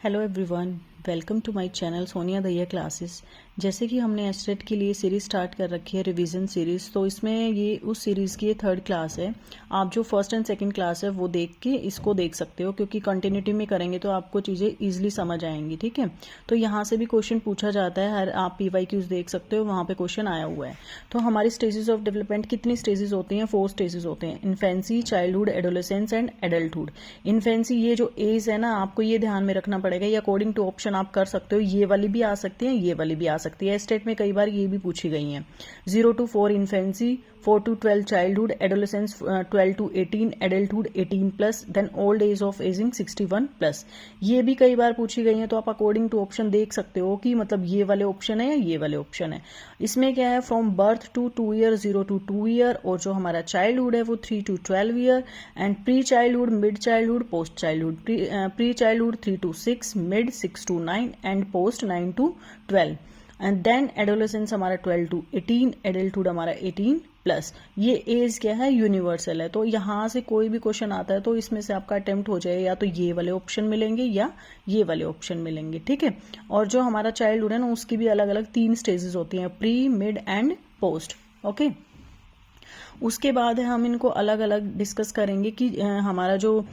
Hello everyone, welcome to my channel Sonia Daiya classes. जैसे कि हमने एस्टेट के लिए सीरीज़ स्टार्ट कर रखी है रिवीजन सीरीज़, तो इसमें ये उस सीरीज़ की ये थर्ड क्लास है। आप जो फर्स्ट एंड सेकंड क्लास है वो देख के इसको देख सकते हो, क्योंकि कंटिन्यूटी में करेंगे तो आपको चीज़ें ईजिली समझ आएंगी। ठीक है, तो यहाँ से भी क्वेश्चन पूछा जाता है, हर आप PYQs देख सकते हो, वहाँ पे क्वेश्चन आया हुआ है। तो हमारी स्टेजेस ऑफ डेवलपमेंट कितनी स्टेजेस होती हैं? 4 स्टेजेस होते हैं, infancy, childhood, adolescence and adulthood. Infancy ये जो एज है ना, आपको ये ध्यान में रखना पड़ेगा, ये अकॉर्डिंग टू ऑप्शन आप कर सकते हो, ये वाली भी आ सकती है, ये वाली भी आ सकती है। स्टेट में कई बार ये भी पूछी गई हैं। 0 to 4 infancy, 4 to 12 childhood, adolescence 12 to 18, adulthood 18+, then old age of ageing 61+। ये भी कई बार पूछी गई हैं, तो आप अकॉर्डिंग टू ऑप्शन देख सकते हो कि मतलब ये वाले ऑप्शन है या ये वाले ऑप्शन है। इसमें क्या है, from birth to 2 year, 0 to 2 year, और जो हमारा चाइल्डहुड है वो 3 to 12 year, and pre childhood, mid childhood, post childhood. Pre childhood 3 to 6, mid 6 to 9, and post 9 to 12, and then adolescence हमारा 12 to 18, एडल्टहुड हमारा 18+। ये एज क्या है, यूनिवर्सल है। तो यहाँ से कोई भी क्वेश्चन आता है तो इसमें से आपका अटेम्प्ट हो जाए, या तो ये वाले ऑप्शन मिलेंगे या ये वाले ऑप्शन मिलेंगे। ठीक है, और जो हमारा चाइल्डहुड है ना, उसकी भी अलग अलग 3 स्टेजेस होती हैं, pre, mid and post. Okay, उसके बाद हम इनको अलग अलग डिस्कस करेंगे कि हमारा जो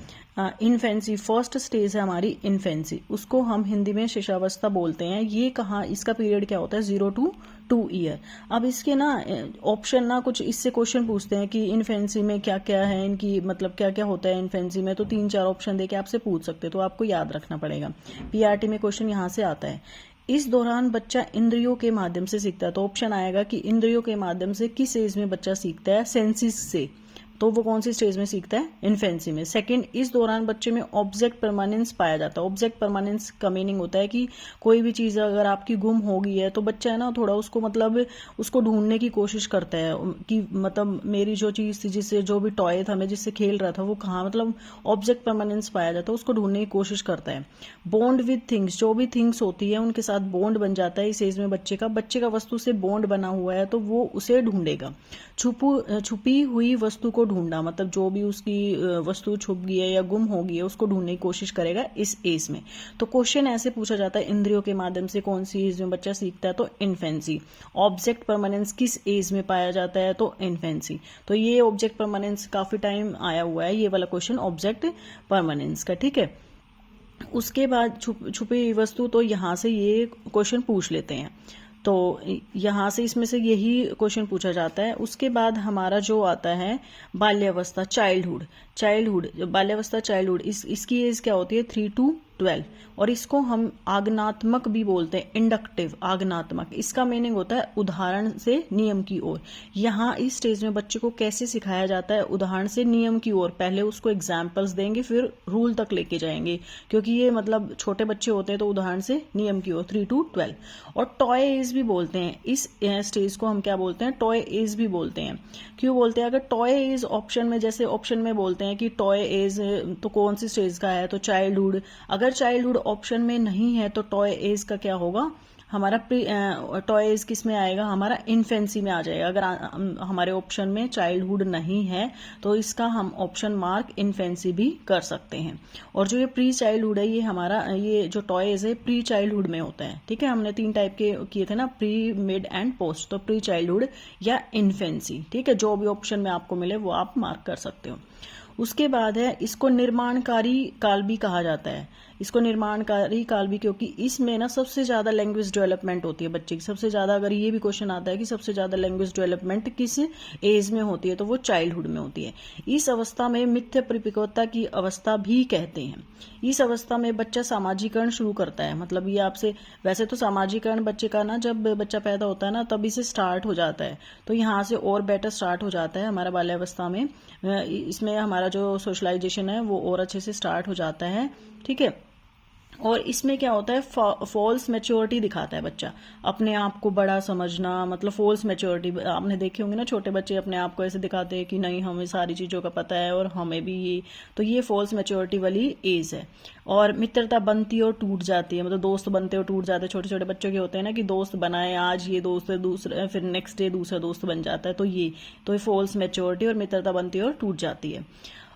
इन्फेंसी फर्स्ट स्टेज है हमारी इन्फेंसी, उसको हम हिंदी में शिशावस्था बोलते हैं। ये कहाँ, इसका पीरियड क्या होता है, 0 to 2 ईयर। अब इसके ना ऑप्शन ना कुछ इससे क्वेश्चन पूछते हैं कि इन्फेंसी में क्या क्या है, इनकी मतलब क्या क्या होता है इन्फेंसी में, तो 3-4 ऑप्शन देके आपसे पूछ सकते हैं, तो आपको याद रखना पड़ेगा। PRT में क्वेश्चन यहाँ से आता है। इस दौरान बच्चा इंद्रियों के माध्यम से सीखता है, तो ऑप्शन आएगा कि इंद्रियों के माध्यम से किस एज में बच्चा सीखता है, सेंसिस से। तो वो कौन सी स्टेज में सीखता है, इन्फेंसी में। सेकंड, इस दौरान बच्चे में ऑब्जेक्ट परमानेंस पाया जाता है। ऑब्जेक्ट परमानेंस का मीनिंग होता है कि कोई भी चीज़ अगर आपकी गुम हो गई है तो बच्चा है ना थोड़ा उसको मतलब उसको ढूंढने की कोशिश करता है कि मतलब मेरी जो चीज़ थी, जिससे जो भी टॉय था, मैं जिससे खेल रहा था, वो कहाँ, मतलब ऑब्जेक्ट परमानेंस पाया जाता है, उसको ढूंढने की कोशिश करता है। बॉन्ड विद थिंग्स, जो भी थिंग्स होती है उनके साथ बॉन्ड बन जाता है इस एज में बच्चे का वस्तु से बॉन्ड बना हुआ है तो वो उसे ढूंढेगा। छुपी हुई वस्तु को ढूंढना, मतलब जो भी उसकी वस्तु छुप गई है या गुम हो गई है उसको ढूंढने की कोशिश करेगा इस एज में। तो क्वेश्चन ऐसे पूछा जाता है, इंद्रियों के माध्यम से कौन सी एज में बच्चा सीखता है, तो इन्फेंसी। ऑब्जेक्ट परमानेंस किस एज में पाया जाता है, तो इन्फेंसी। तो ये ऑब्जेक्ट परमानेंस काफी टाइम आया हुआ है, ये वाला क्वेश्चन ऑब्जेक्ट परमानेंस का। ठीक है, उसके बाद छुपी हुई वस्तु, तो यहाँ से ये क्वेश्चन पूछ लेते हैं, तो यहाँ से इसमें से यही क्वेश्चन पूछा जाता है। उसके बाद हमारा जो आता है बाल्यावस्था, चाइल्डहुड बाल्यावस्था चाइल्डहुड, इसकी एज क्या होती है, 3 to 12, और इसको हम आगनात्मक भी बोलते हैं, इंडक्टिव, आगनात्मक। इसका मीनिंग होता है उदाहरण से नियम की ओर। यहाँ इस स्टेज में बच्चे को कैसे सिखाया जाता है, उदाहरण से नियम की ओर। पहले उसको एग्जाम्पल्स देंगे, फिर रूल तक लेके जाएंगे, क्योंकि ये मतलब छोटे बच्चे होते हैं, तो उदाहरण से नियम की ओर 3 to 12। और टॉय एज भी बोलते हैं इस स्टेज को, हम क्या बोलते हैं, टॉय एज भी बोलते हैं। क्यों बोलते हैं, अगर टॉय एज ऑप्शन में, जैसे ऑप्शन में बोलते हैं कि टॉय एज, तो कौन सी स्टेज का है, तो चाइल्डहुड। अगर चाइल्डहुड ऑप्शन में नहीं है तो टॉय एज का क्या होगा, हमारा टॉय एज किस में आएगा, हमारा इन्फेंसी में आ जाएगा। अगर हमारे ऑप्शन में चाइल्डहुड नहीं है तो इसका हम ऑप्शन मार्क इन्फेंसी भी कर सकते हैं। और जो ये प्री चाइल्डहुड है, ये हमारा ये जो टॉय एज है प्री चाइल्डहुड में होता है। ठीक है, हमने 3 टाइप के किए थे ना, प्री, मिड एंड पोस्ट, तो प्री चाइल्डहुड या इन्फेंसी। ठीक है, जो भी ऑप्शन में आपको मिले वो आप मार्क कर सकते हो। उसके बाद है, इसको निर्माणकारी काल भी कहा जाता है। इसको निर्माणकारी काल भी, क्योंकि इसमें ना सबसे ज्यादा लैंग्वेज डेवलपमेंट होती है बच्चे की। सबसे ज्यादा, अगर ये भी क्वेश्चन आता है कि सबसे ज्यादा लैंग्वेज डेवलपमेंट किस एज में होती है, तो वो चाइल्डहुड में होती है। इस अवस्था में मिथ्या परिपक्वता की अवस्था भी कहते हैं। इस अवस्था में बच्चा सामाजिकरण शुरू करता है, मतलब ये आपसे, वैसे तो सामाजिकरण बच्चे का ना जब बच्चा पैदा होता है ना तभी से स्टार्ट हो जाता है, तो यहाँ से और बेटर स्टार्ट हो जाता है हमारा बाल्यावस्था में। इसमें हमारा जो सोशलाइजेशन है वो और अच्छे से स्टार्ट हो जाता है। ठीक है, और इसमें क्या होता है, फॉल्स मैच्योरिटी दिखाता है बच्चा, अपने आप को बड़ा समझना, मतलब फॉल्स मैच्योरिटी। आपने देखे होंगे ना, छोटे बच्चे अपने आप को ऐसे दिखाते हैं कि नहीं हमें सारी चीज़ों का पता है और हमें भी ये, तो ये फॉल्स मैच्योरिटी वाली एज है। और मित्रता बनती और टूट जाती है, मतलब दोस्त बनते और टूट जाते हैं। छोटे छोटे बच्चों के होते हैं ना कि दोस्त बनाए, आज ये दोस्त है, दूसरे फिर नेक्स्ट डे दूसरा दोस्त बन जाता है, तो ये फॉल्स मैच्योरिटी और मित्रता बनती और टूट जाती है।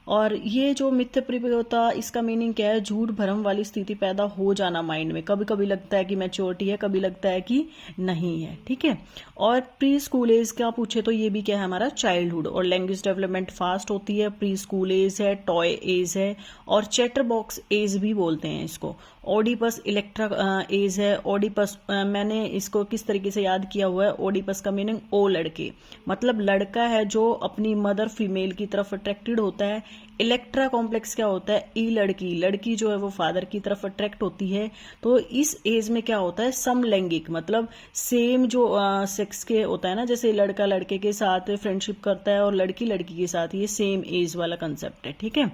और ये जो मिथ्याभिप्रायता, इसका मीनिंग क्या है, झूठ भ्रम वाली स्थिति पैदा हो जाना माइंड में, कभी कभी लगता है कि मैच्योरिटी है, कभी लगता है कि नहीं है, ठीक है। और प्री स्कूल एज का पूछे तो ये भी क्या है, हमारा चाइल्डहुड। और लैंग्वेज डेवलपमेंट फास्ट होती है, प्री स्कूल एज है, टॉय एज है, और चैटर बॉक्स एज भी बोलते हैं इसको। ओडिपस इलेक्ट्रा एज है। ओडिपस मैंने इसको किस तरीके से याद किया हुआ है, ओडिपस का मीनिंग ओ लड़के, मतलब लड़का है जो अपनी मदर फीमेल की तरफ अट्रैक्टेड होता है। इलेक्ट्रा कॉम्प्लेक्स क्या होता है, ई लड़की, लड़की जो है वो फादर की तरफ अट्रैक्ट होती है। तो इस एज में क्या होता है, समलैंगिक, मतलब सेम जो सेक्स के होता है ना, जैसे लड़का लड़के के साथ फ्रेंडशिप करता है और लड़की लड़की के साथ, ये सेम एज वाला कंसेप्ट है, ठीक है।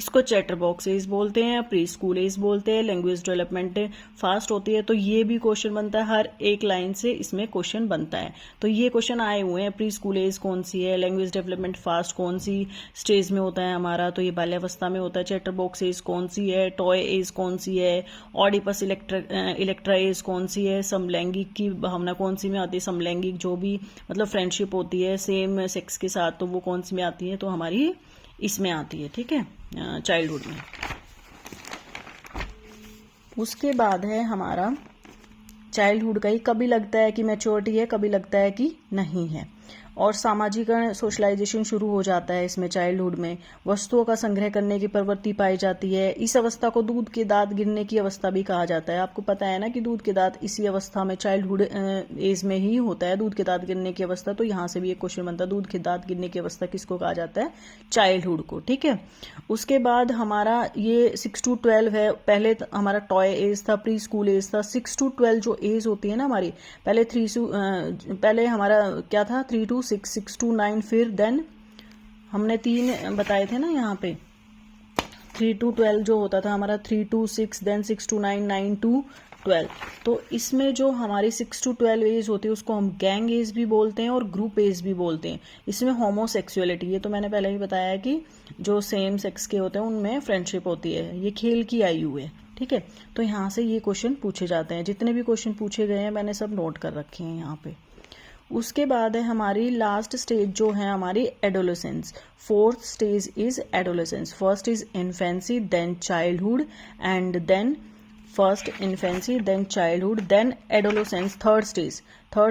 इसको चैटर बॉक्स एज बोलते हैं, प्री स्कूल एज बोलते हैं। लैंग्वेज डेवलपमेंट फास्ट होती है, तो ये भी क्वेश्चन बनता है, हर एक लाइन से इसमें क्वेश्चन बनता है। तो ये क्वेश्चन आए हुए हैं, प्री स्कूल एज कौन सी है, लैंग्वेज डेवलपमेंट फास्ट कौन सी स्टेज में होता है हमारा, तो ये बाल्यावस्था में होता है। चैटर बॉक्स एज कौन सी है, टॉय एज कौन सी है, ऑडिपस इलेक्ट्रा एज कौन सी है, समलैंगिक की भावना कौन सी में आती है, समलैंगिक जो भी मतलब फ्रेंडशिप होती है सेम सेक्स के साथ, तो वो कौन सी में आती है, तो हमारी इसमें आती है, ठीक है, चाइल्डहुड में। उसके बाद है हमारा चाइल्डहुड का ही, कभी लगता है कि मैच्योरिटी है, कभी लगता है कि नहीं है। और सामाजिकरण, सोशलाइजेशन शुरू हो जाता है इसमें चाइल्डहुड में। वस्तुओं का संग्रह करने की प्रवृत्ति पाई जाती है। इस अवस्था को दूध के दांत गिरने की अवस्था भी कहा जाता है। आपको पता है ना कि दूध के दांत इसी अवस्था में, चाइल्डहुड एज में ही होता है दूध के दांत गिरने की अवस्था। तो यहाँ से भी एक क्वेश्चन बनता है, दूध के दांत गिरने की अवस्था किसको कहा जाता है, चाइल्डहुड को, ठीक है। उसके बाद हमारा ये 6 to 12 है। पहले हमारा टॉय एज था, प्री स्कूल एज था। 6 to 12 जो एज होती है ना हमारी, पहले हमारा क्या था, 3 to 6, 6 to 9, फिर देन हमने 3 बताए थे ना यहाँ पे, 3 to 12 जो होता था हमारा, 3 to 6, देन 6 to 9, 9 to 12। तो इसमें जो हमारी 6 to 12 एज होती है उसको हम गैंग एज भी बोलते हैं और ग्रुप एज भी बोलते हैं। इसमें होमोसेक्सुअलिटी, ये तो मैंने पहले ही बताया है कि जो सेम सेक्स के होते हैं उनमें फ्रेंडशिप होती है, ये खेल की आयु है, ठीक है। तो यहाँ से ये क्वेश्चन पूछे जाते हैं, जितने भी क्वेश्चन पूछे गए हैं मैंने सब नोट कर रखे हैं यहाँ पे। उसके बाद है हमारी लास्ट स्टेज जो है हमारी adolescence. 4th stage is adolescence. First is infancy, then childhood, and then first infancy, then childhood, then adolescence. Third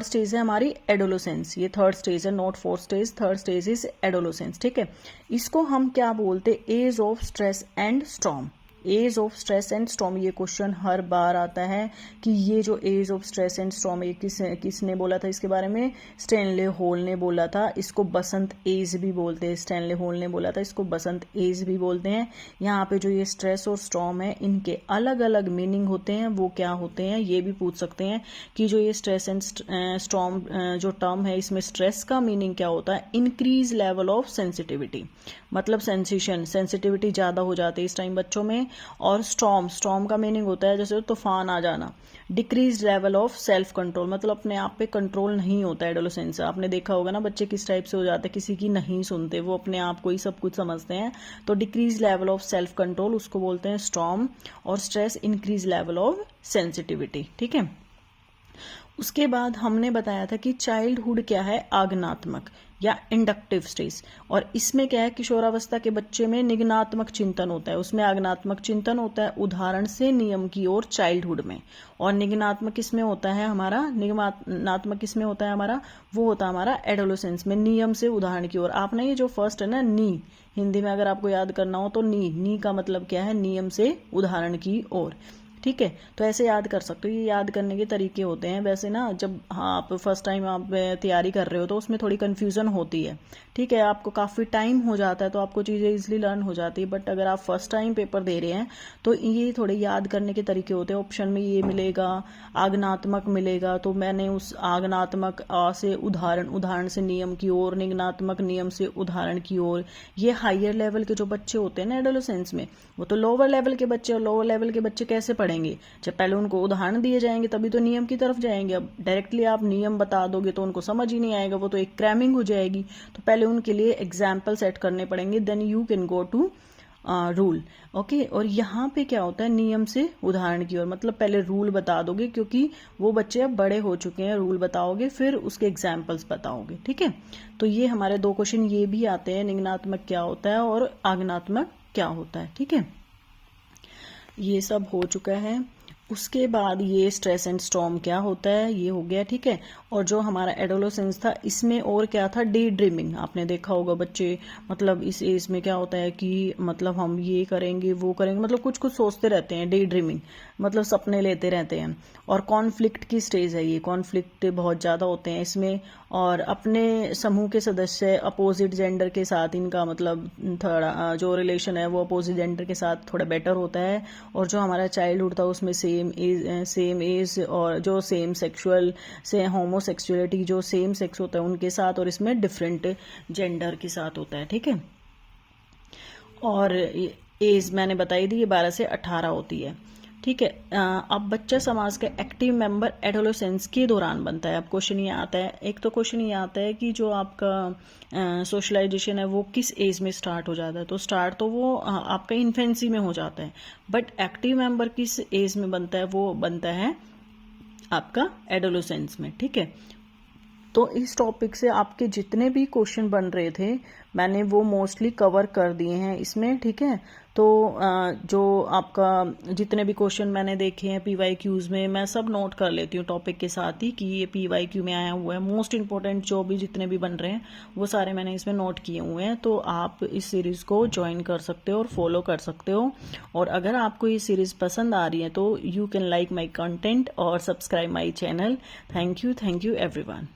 stage है हमारी एडोलेसेंस। ये थर्ड स्टेज है, not 4th stage, third stage is adolescence, ठीक है। इसको हम क्या बोलते, age of stress and storm. Age of stress and storm, ये क्वेश्चन हर बार आता है कि ये जो age of stress and storm, ये किसने बोला था इसके बारे में, स्टैनले हॉल ने बोला था। इसको बसंत एज भी बोलते हैं, स्टैनले हॉल ने बोला था, इसको बसंत एज भी बोलते हैं। यहाँ पे जो ये स्ट्रेस और स्टॉर्म है, इनके अलग अलग मीनिंग होते हैं, वो क्या होते हैं ये भी पूछ सकते हैं कि जो ये स्ट्रेस एंड स्टॉर्म जो टर्म है, इसमें स्ट्रेस का मीनिंग क्या होता है, इंक्रीज लेवल ऑफ सेंसिटिविटी, मतलब सेंसिटिविटी ज्यादा हो जाती है इस टाइम बच्चों में। और स्टॉर्म का मीनिंग होता है जैसे तूफान आ जाना। Decrease level of self control, मतलब अपने आप पे कंट्रोल नहीं होता है एडोलेसेंस। आपने देखा होगा ना बच्चे किस टाइप से हो जाते हैं, किसी की नहीं सुनते, वो अपने आप को ही सब कुछ समझते हैं। तो decrease level of self control उसको बोलते हैं स्टॉर्म। और stress increase level of sensitivity, ठीक है। उसके बाद हमने बताया था कि चाइल्डहुड क्या है, आगनात्मक या इंडक्टिव स्टेज। और इसमें क्या है, किशोरावस्था के बच्चे में निगनात्मक चिंतन होता है, उसमें आगनात्मक चिंतन होता है उदाहरण से नियम की ओर चाइल्डहुड में। और निगनात्मक किसमें होता है हमारा, निगमात्मक किसमें होता है हमारा, वो होता है हमारा एडोलेसेंस में, नियम से उदाहरण की ओर। आपने ये जो फर्स्ट है ना, नी, हिंदी में अगर आपको याद करना हो तो नी का मतलब क्या है, नियम से उदाहरण की ओर, ठीक है। तो ऐसे याद कर सकते हो, ये याद करने के तरीके होते हैं। वैसे ना जब आप फर्स्ट टाइम आप तैयारी कर रहे हो तो उसमें थोड़ी कन्फ्यूजन होती है, ठीक है, आपको काफ़ी टाइम हो जाता है तो आपको चीज़ें इजीली लर्न हो जाती है। बट अगर आप फर्स्ट टाइम पेपर दे रहे हैं तो ये थोड़े याद करने के तरीके होते हैं। ऑप्शन में ये मिलेगा, आगनात्मक मिलेगा, तो मैंने उस आगनात्मक आ से उदाहरण, उदाहरण से नियम की ओर, निगनात्मक नियम से उदाहरण की ओर। ये हायर लेवल के जो बच्चे होते हैं ना एडोलेसेंस में, वो तो लोअर लेवल के बच्चे, और लोअर लेवल के बच्चे कैसे पढ़ेंगे, जब पहले उनको उदाहरण दिए जाएंगे तभी तो नियम की तरफ जाएंगे। अब डायरेक्टली आप नियम बता दोगे तो उनको समझ ही नहीं आएगा, वो तो एक क्रैमिंग हो जाएगी। तो पहले उनके लिए एग्जाम्पल सेट करने पड़ेंगे, then you can go to rule. Okay, और यहाँ पे क्या होता है, नियम से उदाहरण की ओर, मतलब पहले रूल बता दोगे क्योंकि वो बच्चे अब बड़े हो चुके हैं, रूल बताओगे फिर उसके एग्जाम्पल्स बताओगे। ठीक है, तो ये हमारे 2 क्वेश्चन ये भी आते हैं, निम्नात्मक क्या होता है और आगमनात्मक क्या होता है। ठीक है, ये सब हो चुका है। उसके बाद ये स्ट्रेस एंड स्टॉर्म क्या होता है, ये हो गया। ठीक है, और जो हमारा एडोलेसेंस था इसमें और क्या था, डे ड्रीमिंग। आपने देखा होगा बच्चे, मतलब इस एज में क्या होता है कि मतलब हम ये करेंगे वो करेंगे, मतलब कुछ कुछ सोचते रहते हैं, डे ड्रीमिंग मतलब सपने लेते रहते हैं। और कॉन्फ्लिक्ट की स्टेज है ये, कॉन्फ्लिक्ट बहुत ज़्यादा होते हैं इसमें। और अपने समूह के सदस्य अपोजिट जेंडर के साथ इनका मतलब थोड़ा जो रिलेशन है वो अपोजिट जेंडर के साथ थोड़ा बेटर होता है। और जो हमारा चाइल्डहुड था उसमें सेम एज और जो सेम सेक्सुअल से होमोसेक्सुअलिटी जो सेम सेक्स होता है उनके साथ, और इसमें डिफरेंट जेंडर के साथ होता है। ठीक है, और एज मैंने बताई थी, ये 12 से 18 होती है। ठीक है, अब बच्चा समाज का एक्टिव मेंबर एडोलेसेंस के दौरान बनता है। अब क्वेश्चन ये आता है, एक तो क्वेश्चन ये आता है कि जो आपका सोशलाइजेशन है वो किस एज में स्टार्ट हो जाता है, तो स्टार्ट तो वो आपका इन्फेंसी में हो जाता है, बट एक्टिव मेंबर किस एज में बनता है, वो बनता है आपका एडोलेसेंस में। ठीक है, तो इस टॉपिक से आपके जितने भी क्वेश्चन बन रहे थे मैंने वो मोस्टली कवर कर दिए हैं इसमें। ठीक है, तो जो आपका जितने भी क्वेश्चन मैंने देखे हैं PYQs में, मैं सब नोट कर लेती हूँ टॉपिक के साथ ही कि ये PYQ में आया हुआ है। मोस्ट इंपॉर्टेंट जो भी जितने भी बन रहे हैं वो सारे मैंने इसमें नोट किए हुए हैं, तो आप इस सीरीज़ को ज्वाइन कर सकते हो और फॉलो कर सकते हो। और अगर आपको ये सीरीज़ पसंद आ रही है तो you can like my content और subscribe my channel. Thank you everyone.